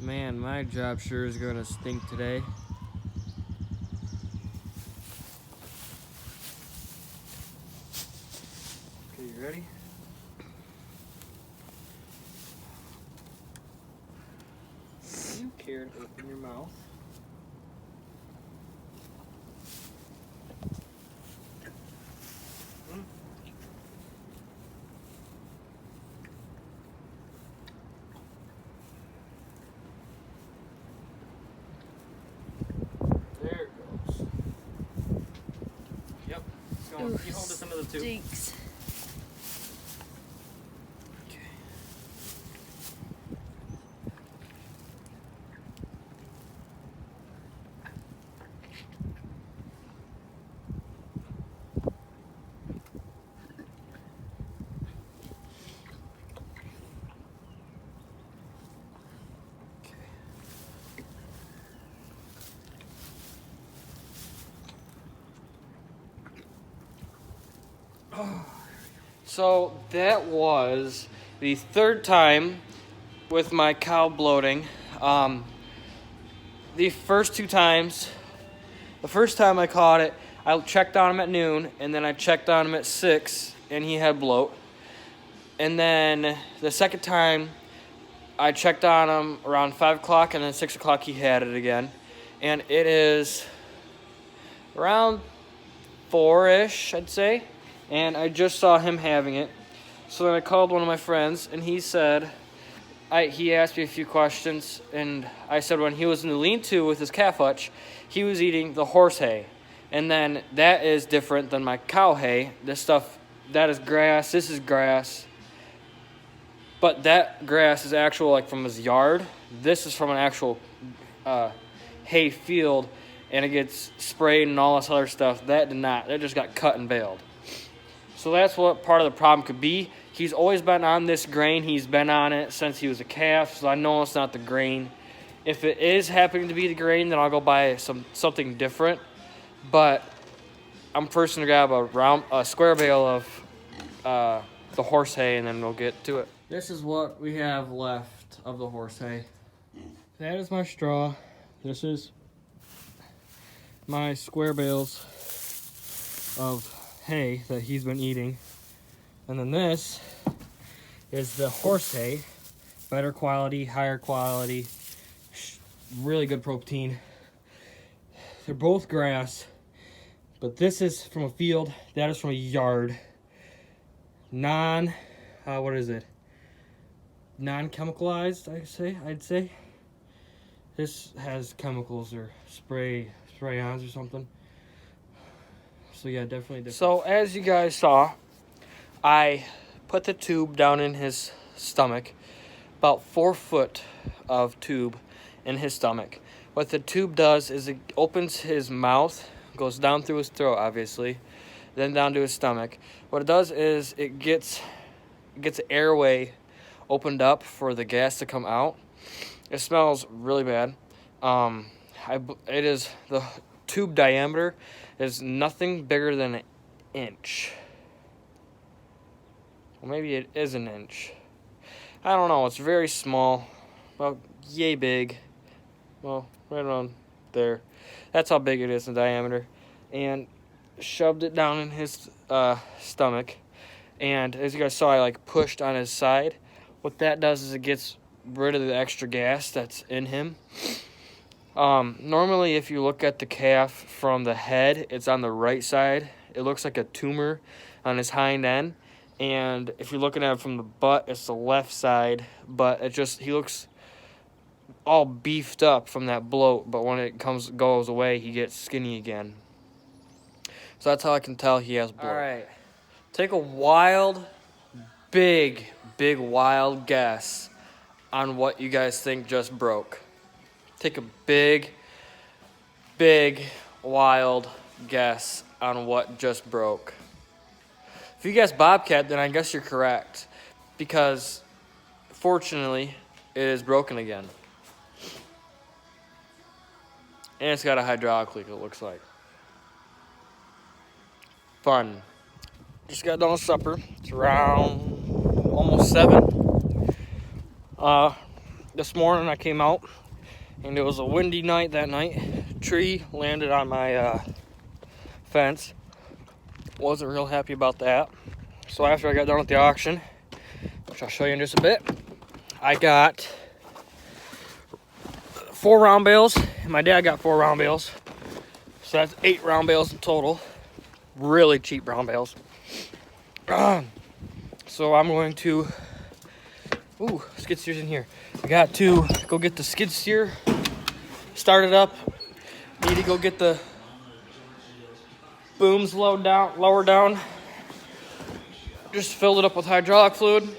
Man, my job sure is gonna stink today. Okay, you ready? You care to open your mouth. There it goes. Yep. It's going. Oof, You hold this into the tube. stinks. Okay. So that was the third time with my cow bloating. The first two times, the first time I caught it, I checked on him at noon, and then I checked on him at 6, and he had bloat. And then the second time, I checked on him around 5 o'clock, and then 6 o'clock he had it again. And it is around 4-ish, I'd say. And I just saw him having it. So then I called one of my friends, and he said, he asked me a few questions, and I said when he was in the lean-to with his calf hutch, he was eating the horse hay. And then that is different than my cow hay. This stuff, that is grass, this is grass. But that grass is actual, like, from his yard. This is from an actual hay field, and it gets sprayed and all this other stuff. That did not. That just got cut and baled. So that's what part of the problem could be. He's always been on this grain. He's been on it since he was a calf, so I know it's not the grain. If it is happening to be the grain, then I'll go buy something different. But I'm first going to grab a square bale of the horse hay, and then we'll get to it. This is what we have left of the horse hay. That is my straw. This is my square bales of hay that he's been eating. And then this is the horse hay. Better quality, higher quality, really good protein. They're both grass, but this is from a field, that is from a yard. Non-chemicalized, I'd say. This has chemicals or spray-ons or something. So yeah, definitely different. So as you guys saw, I put the tube down in his stomach, about 4 foot of tube in his stomach. What the tube does is it opens his mouth, goes down through his throat, obviously, then down to his stomach. What it does is it gets the airway opened up for the gas to come out. It smells really bad. It is the tube diameter is nothing bigger than an inch. Well, maybe it is an inch. I don't know. It's very small, about yay big. Well, right around there. That's how big it is in diameter. And shoved it down in his stomach. And as you guys saw, I pushed on his side. What that does is it gets rid of the extra gas that's in him. Normally, if you look at the calf from the head, it's on the right side. It looks like a tumor on his hind end. And if you're looking at it from the butt, it's the left side. But he looks all beefed up from that bloat. But when it goes away, he gets skinny again. So that's how I can tell he has bloat. All right. Take a wild, big wild guess on what you guys think just broke. Take a big, wild guess on what just broke. If you guess bobcat, then I guess you're correct. Because, fortunately, it is broken again. And it's got a hydraulic leak, it looks like. Fun. Just got done with supper. It's around almost 7. this morning I came out and it was a windy night that night. Tree landed on my fence. Wasn't real happy about that. So after I got done with the auction, which I'll show you in just a bit, I got 4 round bales, and my dad got 4 round bales. So that's 8 round bales in total. Really cheap round bales. So I'm going to, skid steer's in here. I got to go get the skid steer started up. Need to go get the booms lowered down. Just filled it up with hydraulic fluid.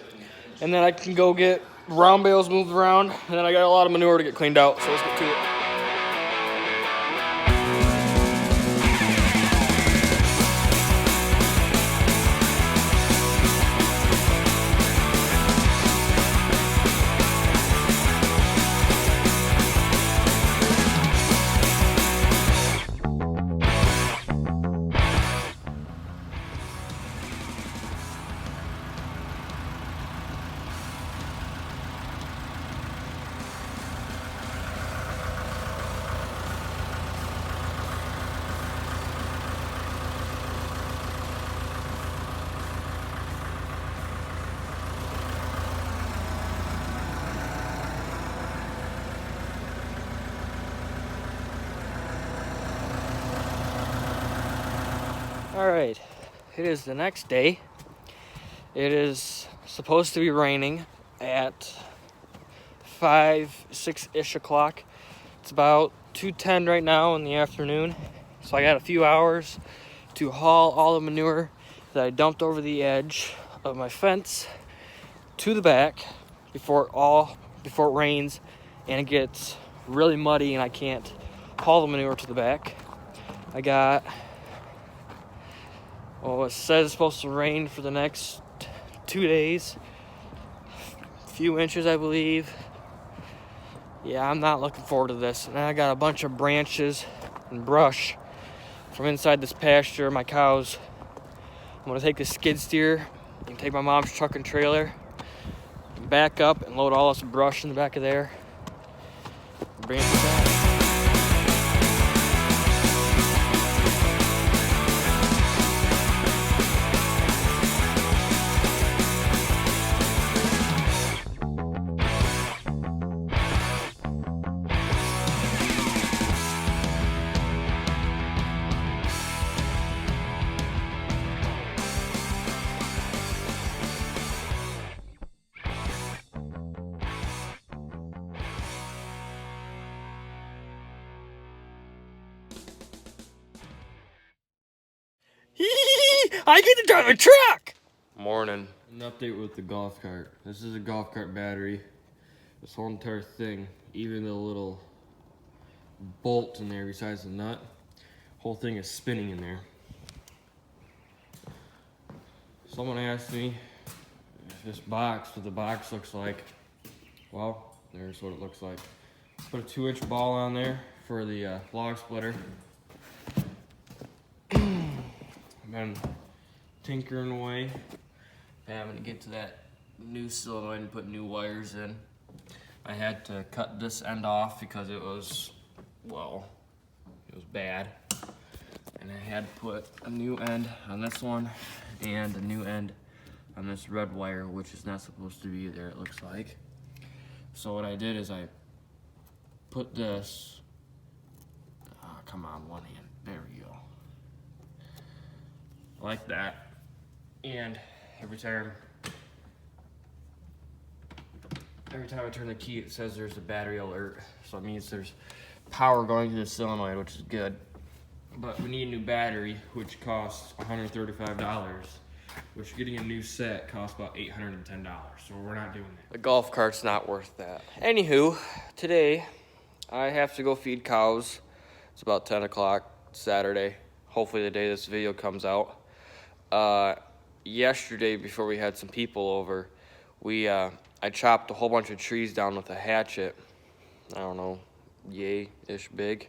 And then I can go get round bales moved around. And then I got a lot of manure to get cleaned out. So let's get to it. All right, it is the next day. It is supposed to be raining at 6-ish o'clock. It's about 2:10 right now in the afternoon. So I got a few hours to haul all the manure that I dumped over the edge of my fence to the back before it rains and it gets really muddy and I can't haul the manure to the back. I got, it says it's supposed to rain for the next 2 days. A few inches, I believe. Yeah, I'm not looking forward to this. And I got a bunch of branches and brush from inside this pasture, my cows. I'm gonna take the skid steer and take my mom's truck and trailer, back up and load all this brush in the back of there. Bring it back. I get to drive a truck! Morning. An update with the golf cart. This is a golf cart battery. This whole entire thing, even the little bolt in there besides the nut, whole thing is spinning in there. Someone asked me if this box, what the box looks like. Well, there's what it looks like. Put a 2-inch ball on there for the log splitter. Been tinkering away, having to get to that new solenoid and put new wires in. I had to cut this end off because it was bad. And I had to put a new end on this one and a new end on this red wire, which is not supposed to be there, it looks like. So what I did is I put this, come on, one hand, there we go. Like that, and every time I turn the key, it says there's a battery alert, so it means there's power going to the solenoid, which is good. But we need a new battery, which costs $135, which getting a new set costs about $810, so we're not doing that. The golf cart's not worth that. Anywho, today I have to go feed cows. It's about 10 o'clock Saturday, hopefully the day this video comes out. Yesterday, before we had some people over, I chopped a whole bunch of trees down with a hatchet. I don't know, yay-ish big.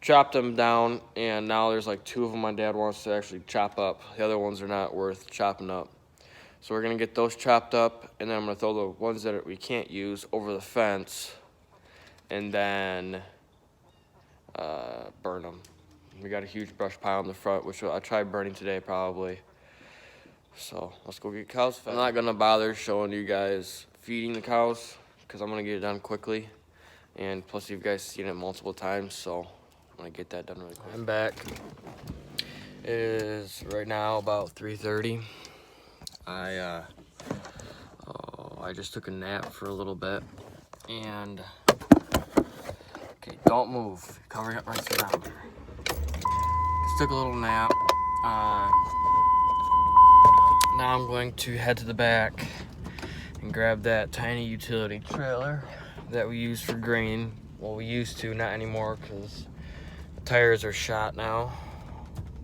Chopped them down, and now there's like 2 of them my dad wants to actually chop up. The other ones are not worth chopping up. So we're gonna get those chopped up, and then I'm gonna throw the ones that we can't use over the fence, and then burn them. We got a huge brush pile in the front, which I'll try burning today probably. So let's go get cows fed. I'm not gonna bother showing you guys feeding the cows because I'm gonna get it done quickly. And plus you guys seen it multiple times, so I'm gonna get that done really quick. I'm back. It is right now about 3:30. I just took a nap for a little bit, and okay, don't move. Cover it right through now. Just took a little nap. Now I'm going to head to the back and grab that tiny utility trailer that we use for grain. Well, we used to, not anymore, because the tires are shot now.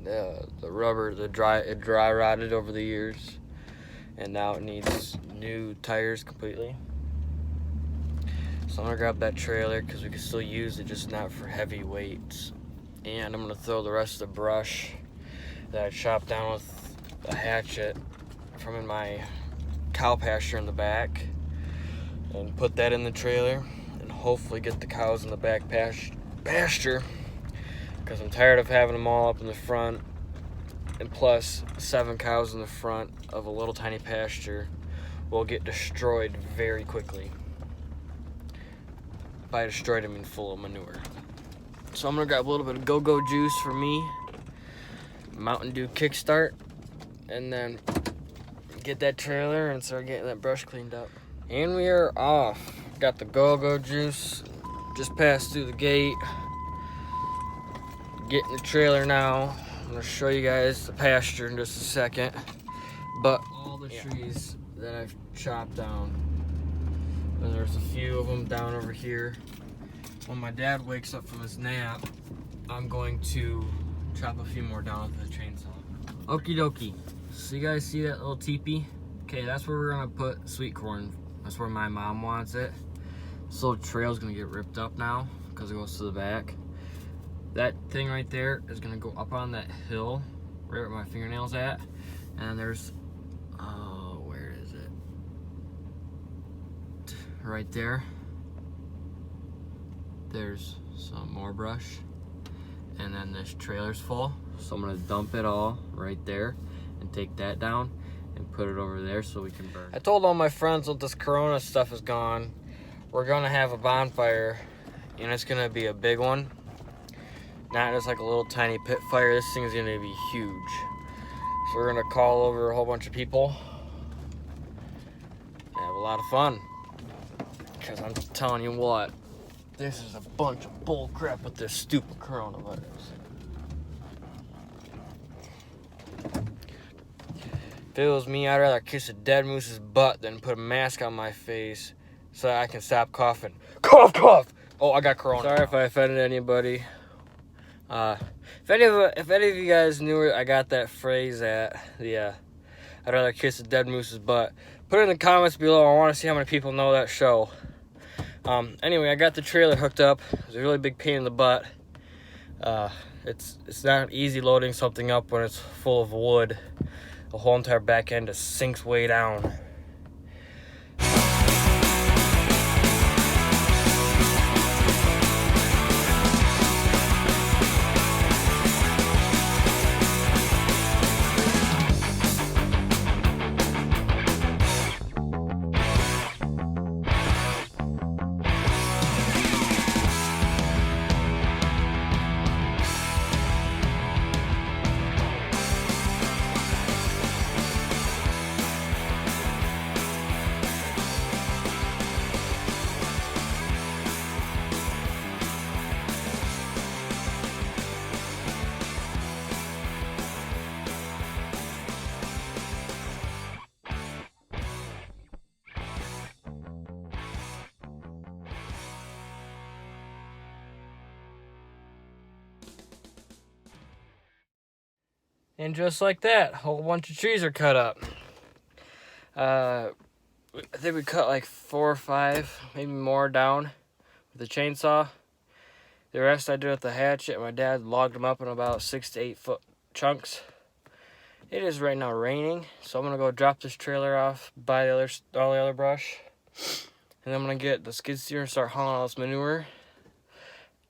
The rubber, it dry rotted over the years, and now it needs new tires completely. So I'm gonna grab that trailer because we can still use it, just not for heavy weights. And I'm gonna throw the rest of the brush that I chopped down with a hatchet from in my cow pasture in the back, and put that in the trailer, and hopefully get the cows in the back pasture, because I'm tired of having them all up in the front, and plus 7 cows in the front of a little tiny pasture will get destroyed very quickly. By destroyed, I mean full of manure. So I'm gonna grab a little bit of go-go juice for me, Mountain Dew Kickstart, and then get that trailer and start getting that brush cleaned up. And we are off. Got the go-go juice, just passed through the gate. Getting the trailer now. I'm gonna show you guys the pasture in just a second. But all the trees that I've chopped down, and there's a few of them down over here. When my dad wakes up from his nap, I'm going to chop a few more down with the chainsaw. Okie dokie. So you guys see that little teepee? Okay, that's where we're gonna put sweet corn. That's where my mom wants it. This little trail's gonna get ripped up now because it goes to the back. That thing right there is gonna go up on that hill, right where my fingernail's at. And there's, where is it? Right there. There's some more brush. And then this trailer's full. So I'm gonna dump it all right there and take that down and put it over there so we can burn. I told all my friends that this Corona stuff is gone, we're gonna have a bonfire, and it's gonna be a big one. Not just like a little tiny pit fire. This thing's gonna be huge. So we're gonna call over a whole bunch of people and have a lot of fun. Because I'm telling you what, this is a bunch of bull crap with this stupid coronavirus. If it was me, I'd rather kiss a dead moose's butt than put a mask on my face so I can stop coughing. Cough, cough! Oh, I got corona. Sorry if I offended anybody. If any of you guys knew where I got that phrase at, I'd rather kiss a dead moose's butt, put it in the comments below. I want to see how many people know that show. Anyway, I got the trailer hooked up. It was a really big pain in the butt. It's not easy loading something up when it's full of wood. The whole entire back end just sinks way down. And just like that, a whole bunch of trees are cut up. I think we cut like 4 or 5, maybe more down with the chainsaw. The rest I did with the hatchet. My dad logged them up in about 6 to 8 foot chunks. It is right now raining, so I'm gonna go drop this trailer off, buy all the other brush, and then I'm gonna get the skid steer and start hauling all this manure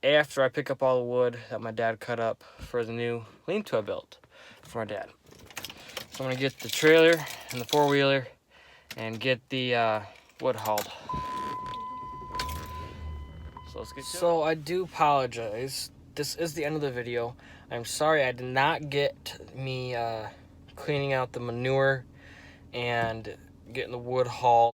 after I pick up all the wood that my dad cut up for the new lean-to I built for my dad. So I'm gonna get the trailer and the four-wheeler and get the wood hauled. So let's get to it. So I do apologize. This is the end of the video. I'm sorry I did not get me cleaning out the manure and getting the wood hauled.